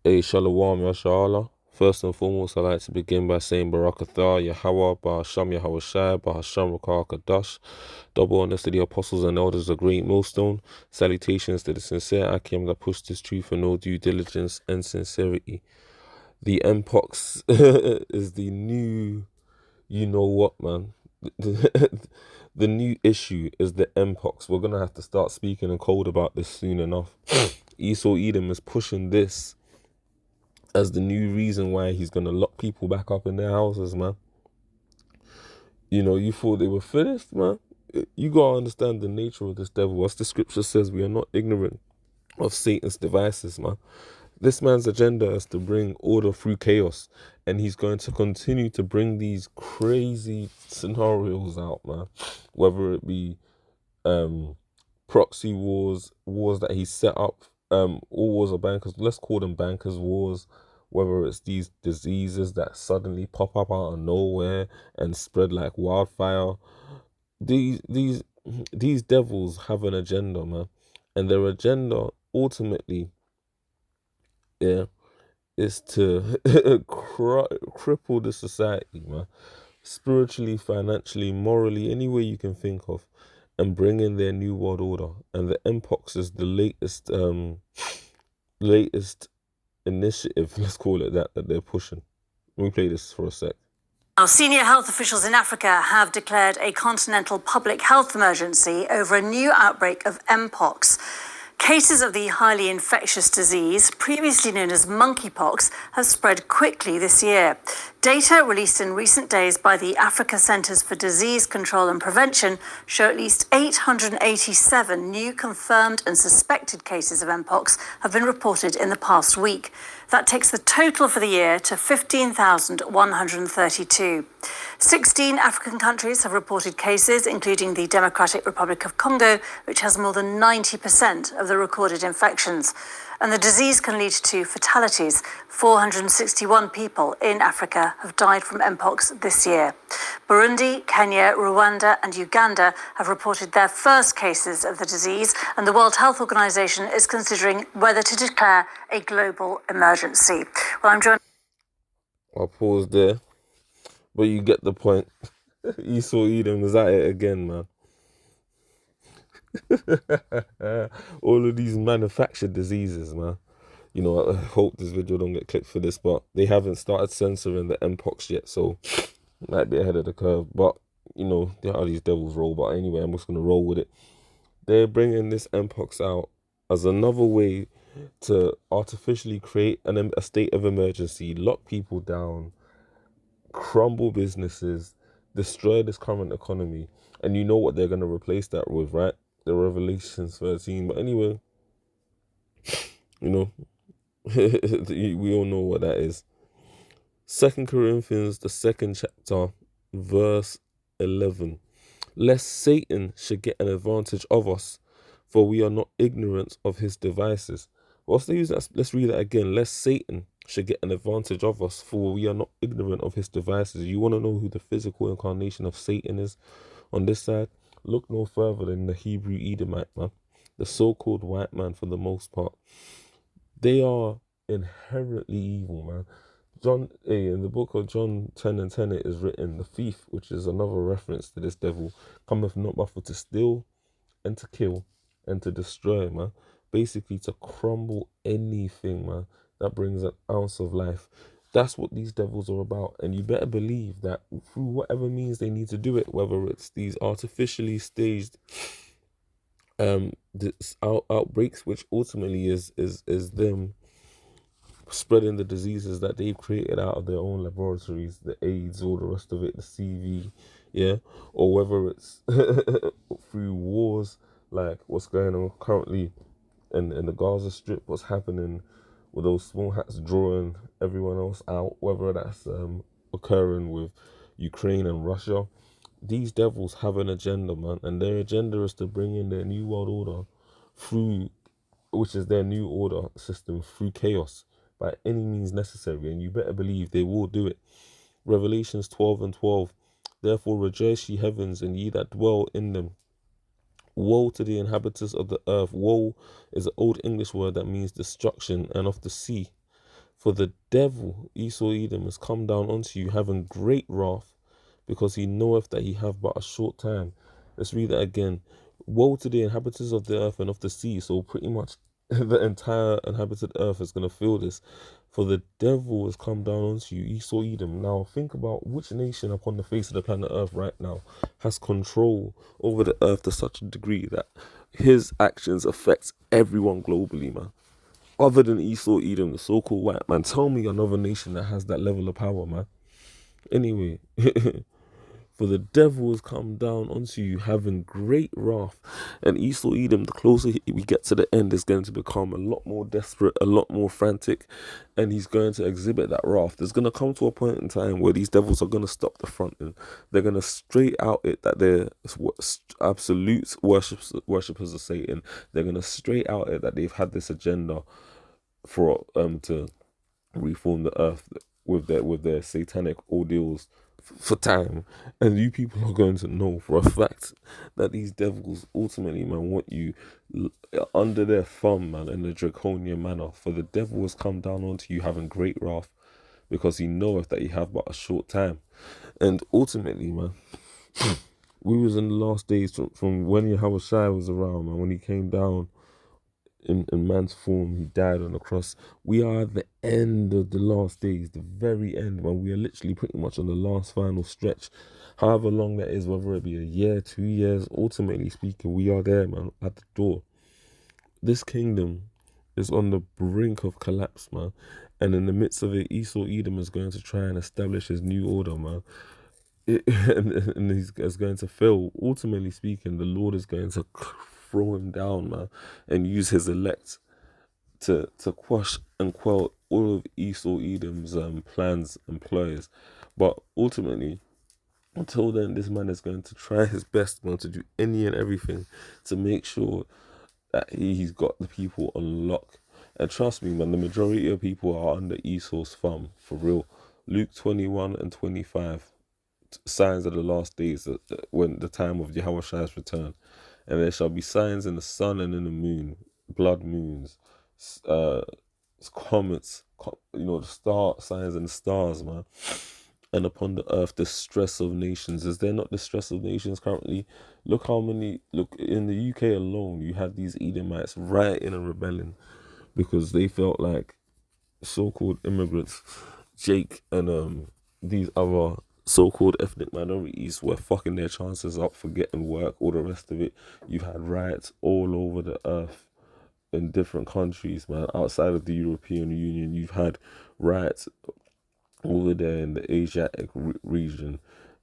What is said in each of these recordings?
Hey, Shalom, Yashala. First and foremost, I'd like to begin by saying Barakatah, Yahweh, Bahasham, Yahweh Shai, Bahasham, Rakah, Kadash. Double honors to the apostles and elders of Great Millstone. Salutations to the sincere Akim that pushed his truth for no due diligence and sincerity. The Mpox is the new, you know what, man. The new issue is the Mpox. We're going to have to start speaking in code about this soon enough. Esau Edom is pushing this as the new reason why he's gonna lock people back up in their houses, man. You know, you thought they were finished, man. You gotta understand the nature of this devil. As the scripture says, we are not ignorant of Satan's devices, man. This man's agenda is to bring order through chaos, and he's going to continue to bring these crazy scenarios out, man. Whether it be proxy wars that he set up, all wars of bankers, let's call them bankers wars, whether it's these diseases that suddenly pop up out of nowhere and spread like wildfire. These devils have an agenda, man. And their agenda ultimately, yeah, is to cripple the society, man. Spiritually, financially, morally, any way you can think of, and bring in their new world order. And the Mpox is the latest initiative, let's call it that they're pushing. Let me play this for a sec. Now, senior health officials in Africa have declared a continental public health emergency over a new outbreak of Mpox. Cases of the highly infectious disease, previously known as monkeypox, have spread quickly this year. Data released in recent days by the Africa Centers for Disease Control and Prevention show at least 887 new confirmed and suspected cases of Mpox have been reported in the past week. That takes the total for the year to 15,132. 16 African countries have reported cases, including the Democratic Republic of Congo, which has more than 90% of the recorded infections. And the disease can lead to fatalities. 461 people in Africa have died from Mpox this year. Burundi, Kenya, Rwanda, and Uganda have reported their first cases of the disease, and the World Health Organization is considering whether to declare a global emergency. Well, I'm joined. I'll pause there, but you get the point. Esau Edom is at it again, man. All of these manufactured diseases, man. You know, I hope this video don't get clipped for this, but they haven't started censoring the Mpox yet, so might be ahead of the curve. But you know, how these devils roll. But anyway, I'm just gonna roll with it. They're bringing this Mpox out as another way to artificially create a state of emergency, lock people down, crumble businesses, destroy this current economy. And you know what they're going to replace that with, right? The Revelations 13. But anyway, you know, we all know what that is. 2 Corinthians, the 2nd chapter, verse 11. Lest Satan should get an advantage of us, for we are not ignorant of his devices. What's the use? Let's read that again. Lest Satan should get an advantage of us, for we are not ignorant of his devices. You want to know who the physical incarnation of Satan is on this side? Look no further than the Hebrew Edomite, man. The so-called white man, for the most part. They are inherently evil, man. In the book of John 10 and 10, it is written, the thief, which is another reference to this devil, cometh not but for to steal and to kill and to destroy, man. Basically to crumble anything, man, that brings an ounce of life. That's what these devils are about. And you better believe that through whatever means they need to do it, whether it's these artificially staged outbreaks, which ultimately is them spreading the diseases that they've created out of their own laboratories, the AIDS, all the rest of it, the CV, yeah, or whether it's through wars like what's going on currently in the Gaza Strip, what's happening with those small hats drawing everyone else out, whether that's occurring with Ukraine and Russia. These devils have an agenda, man, and their agenda is to bring in their new world order through, which is their new order system, through chaos by any means necessary, and you better believe they will do it. Revelations 12 and 12. Therefore rejoice, ye heavens, and ye that dwell in them. Woe to the inhabitants of the earth. Woe is an old English word that means destruction, and of the sea. For the devil, Esau Edom, has come down unto you, having great wrath, because he knoweth that he have but a short time. Let's read that again. Woe to the inhabitants of the earth and of the sea. So pretty much the entire inhabited earth is going to feel this. For the devil has come down onto you, Esau Edom. Now think about which nation upon the face of the planet earth right now has control over the earth to such a degree that his actions affect everyone globally, man. Other than Esau Edom, the so-called white man. Tell me another nation that has that level of power, man. Anyway, for the devil has come down onto you, having great wrath. And Esau Edom, the closer we get to the end, is going to become a lot more desperate, a lot more frantic, and he's going to exhibit that wrath. There's going to come to a point in time where these devils are going to stop the front, and they're going to straight out it that they're absolute worshippers of Satan. They're going to straight out it that they've had this agenda for to reform the earth with their satanic ordeals for time, and you people are going to know for a fact that these devils ultimately, man, want you under their thumb, man, in a draconian manner. For the devil has come down onto you, having great wrath, because he knoweth that he have but a short time. And ultimately, man, we was in the last days from when Yahweh Shai was around, man, when he came down in man's form, he died on the cross. We are at the end of the last days, the very end, man. We are literally pretty much on the last final stretch. However long that is, whether it be a year, 2 years, ultimately speaking, we are there, man, at the door. This kingdom is on the brink of collapse, man. And in the midst of it, Esau Edom is going to try and establish his new order, man. And he's going to fail. Ultimately speaking, the Lord is going to throw him down, man, and use his elect to quash and quell all of Esau Edom's plans and ploys. But ultimately, until then, this man is going to try his best, man, to do any and everything to make sure that he's got the people on lock. And trust me, man, the majority of people are under Esau's thumb, for real. Luke 21 and 25, signs of the last days, when the time of Yahweh Shai's return. And there shall be signs in the sun and in the moon, blood moons, uh, comets, the star signs and the stars, man. And upon the earth, distress of nations. Is there not distress of nations currently? Look in the UK alone, you had these Edomites rioting and rebelling because they felt like so-called immigrants, Jake and these other so-called ethnic minorities, were fucking their chances up for getting work, all the rest of it. You've had riots all over the earth in different countries, man. Outside of the European Union, you've had riots over there in the Asiatic region,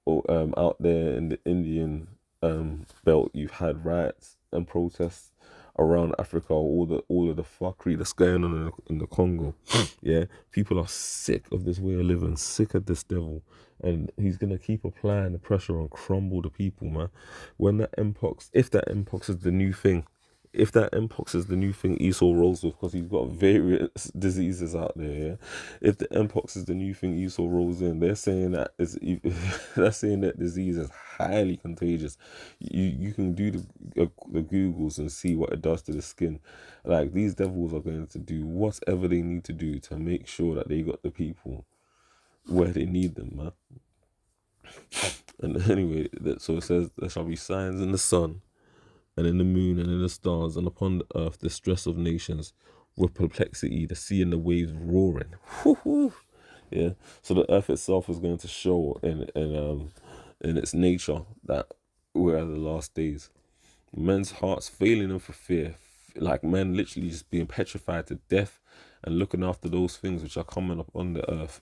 or out there in the Indian belt. You've had riots and protests around Africa, all of the fuckery that's going on in the Congo. Yeah, people are sick of this way of living, sick of this devil, and he's gonna keep applying the pressure and crumble the people, man. When that Mpox, if that Mpox is the new thing, if that Mpox is the new thing Esau rolls with, because he's got various diseases out there, yeah. If the Mpox is the new thing Esau rolls in, they're saying that they're saying that disease is highly contagious. You can do the Googles and see what it does to the skin. Like, these devils are going to do whatever they need to do to make sure that they got the people where they need them, man. And anyway, so it says there shall be signs in the sun and in the moon and in the stars, and upon the earth the stress of nations, with perplexity, the sea and the waves roaring. Yeah. So the earth itself is going to show in its nature that we're at the last days. Men's hearts failing them for fear, like men literally just being petrified to death, and looking after those things which are coming up on the earth,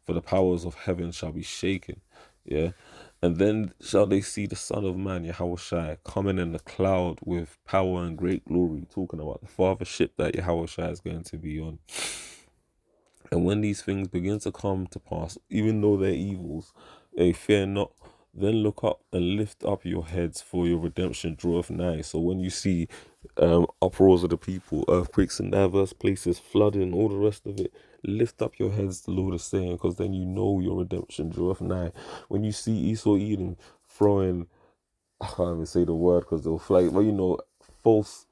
for the powers of heaven shall be shaken. Yeah. And then shall they see the Son of Man, Yahweh Shai, coming in the cloud with power and great glory, talking about the fathership that Yahweh Shai is going to be on. And when these things begin to come to pass, even though they're evils, they fear not. Then look up and lift up your heads, for your redemption draweth nigh. So when you see uproars of the people, earthquakes in diverse places, flooding, all the rest of it, lift up your heads, the Lord is saying, because then you know your redemption draweth nigh. When you see Esau Edom throwing, I can't even say the word because they'll flag, but false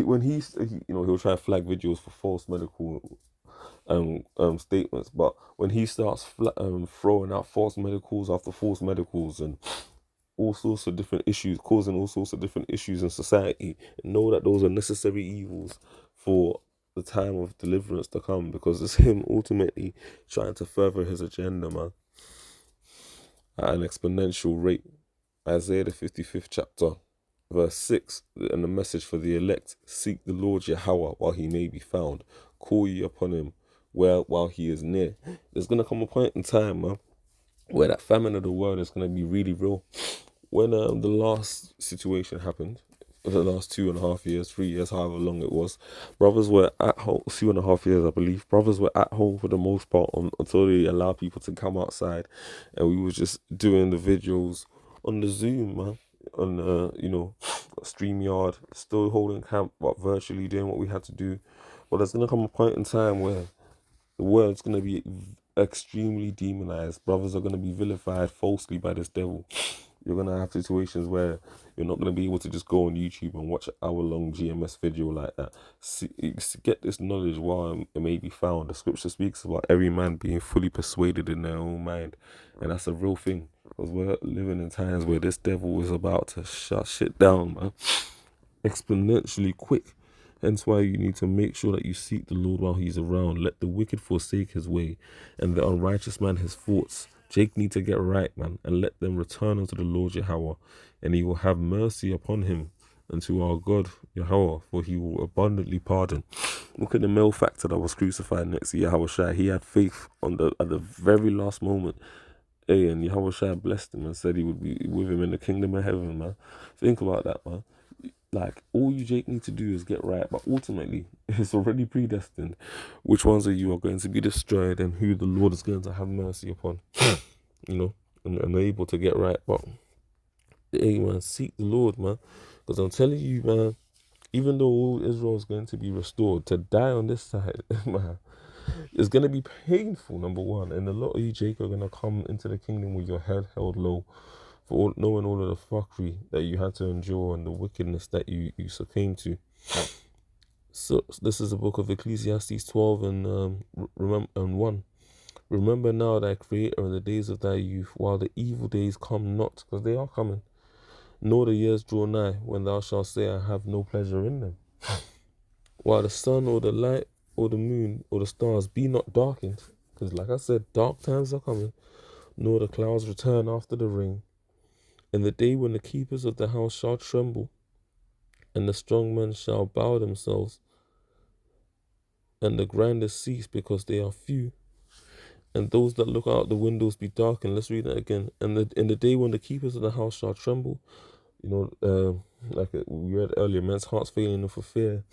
when he'll try to flag videos for false medical statements, but when he starts throwing out false medicals after false medicals and all sorts of different issues, causing all sorts of different issues in society, know that those are necessary evils for the time of deliverance to come, because it's him ultimately trying to further his agenda, man, at an exponential rate. Isaiah the 55th chapter, verse 6, and the message for the elect: seek the Lord Yahweh while he may be found, call ye upon him while he is near. There's gonna come a point in time, man, where that famine of the world is gonna be really real. When the last situation happened, the last 2.5 years, 3 years, however long it was, brothers were at home. 2.5 years, I believe. Brothers were at home for the most part until they allowed people to come outside, and we was just doing the videos on the Zoom, man, on StreamYard, still holding camp, but virtually doing what we had to do. But there's gonna come a point in time where the word's gonna be extremely demonized. Brothers are gonna be vilified falsely by this devil. You're gonna have situations where you're not gonna be able to just go on YouTube and watch an hour-long GMS video like that. Get this knowledge while it may be found. The scripture speaks about every man being fully persuaded in their own mind, and that's a real thing, because we're living in times where this devil is about to shut shit down, man, exponentially quick. Hence why you need to make sure that you seek the Lord while he's around. Let the wicked forsake his way, and the unrighteous man his thoughts. Jake need to get right, man, and let them return unto the Lord Yahweh, and he will have mercy upon him, and to our God Yahweh, for he will abundantly pardon. Look at the malefactor that was crucified next to Yahweh Shai. He had faith at the very last moment. Hey, and Yahweh Shai blessed him and said he would be with him in the kingdom of heaven, man. Think about that, man. Like, all you Jake need to do is get right, but ultimately it's already predestined which ones of you are going to be destroyed and who the Lord is going to have mercy upon. And able to get right. But hey, man, seek the Lord, man, because I'm telling you, man, even though all Israel is going to be restored, to die on this side, man, it's going to be painful, number one, and a lot of you Jake are going to come into the kingdom with your head held low, for knowing all of the fuckery that you had to endure and the wickedness that you succumbed to. So this is the book of Ecclesiastes 12 and 1. Remember now thy Creator in the days of thy youth, while the evil days come not, because they are coming, nor the years draw nigh, when thou shalt say, I have no pleasure in them. While the sun or the light or the moon or the stars be not darkened, because like I said, dark times are coming, nor the clouds return after the rain. In the day when the keepers of the house shall tremble, and the strong men shall bow themselves, and the grinders cease because they are few, and those that look out the windows be darkened. Let's read that again. And in the day when the keepers of the house shall tremble, like we read earlier, men's hearts failing for fear.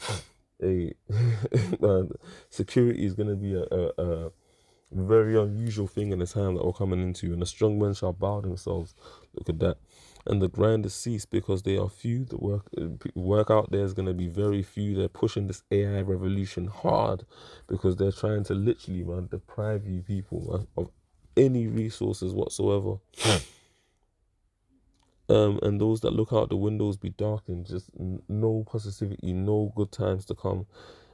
Security is going to be a very unusual thing in the time that we're coming into, and the strong men shall bow themselves. Look at that. And the grinders cease because they are few. The work out there is going to be very few. They're pushing this AI revolution hard because they're trying to literally, man, deprive you people, man, of any resources whatsoever. And those that look out the windows be darkened, just no positivity, no good times to come.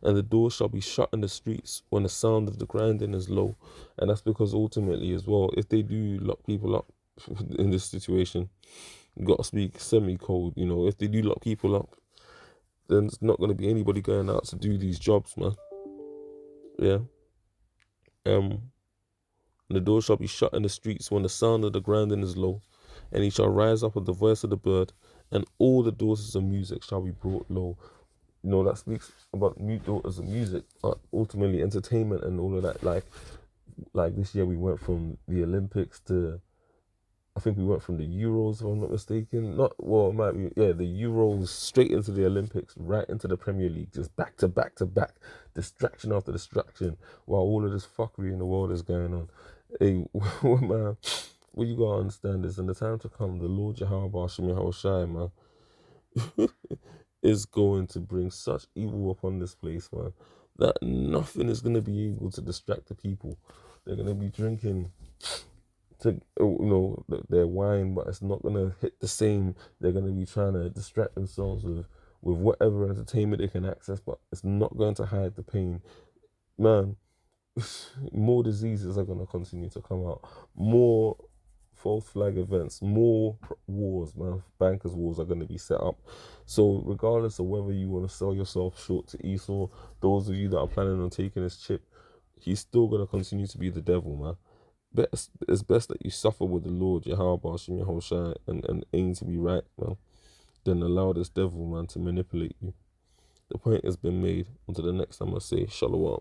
And the doors shall be shut in the streets when the sound of the grinding is low. And that's because ultimately as well, if they do lock people up in this situation, you got to speak semi-code, if they do lock people up, then it's not going to be anybody going out to do these jobs, man. Yeah. The doors shall be shut in the streets when the sound of the grinding is low, and he shall rise up with the voice of the bird, and all the daughters of music shall be brought low. That speaks about new daughters of music, but ultimately entertainment and all of that. Like this year we went from the Olympics to, I think we went from the Euros, if I'm not mistaken. It might be, the Euros straight into the Olympics, right into the Premier League, just back to back to back, distraction after distraction, while all of this fuckery in the world is going on. Hey, man, what you gotta understand is, in the time to come, the Lord Yahweh Shai, man, is going to bring such evil upon this place, man, that nothing is gonna be able to distract the people. They're gonna be drinking their wine, but it's not gonna hit the same. They're gonna be trying to distract themselves with with whatever entertainment they can access, but it's not going to hide the pain. Man, more diseases are going to continue to come out. More false flag events, more wars, man. Bankers' wars are going to be set up. So, regardless of whether you want to sell yourself short to Esau, those of you that are planning on taking his chip, he's still going to continue to be the devil, man. It's best that you suffer with the Lord, Yahweh, Hashem, Yahushua, and aim to be right, man, than allow this devil, man, to manipulate you. The point has been made. Until the next time I say, Shalom.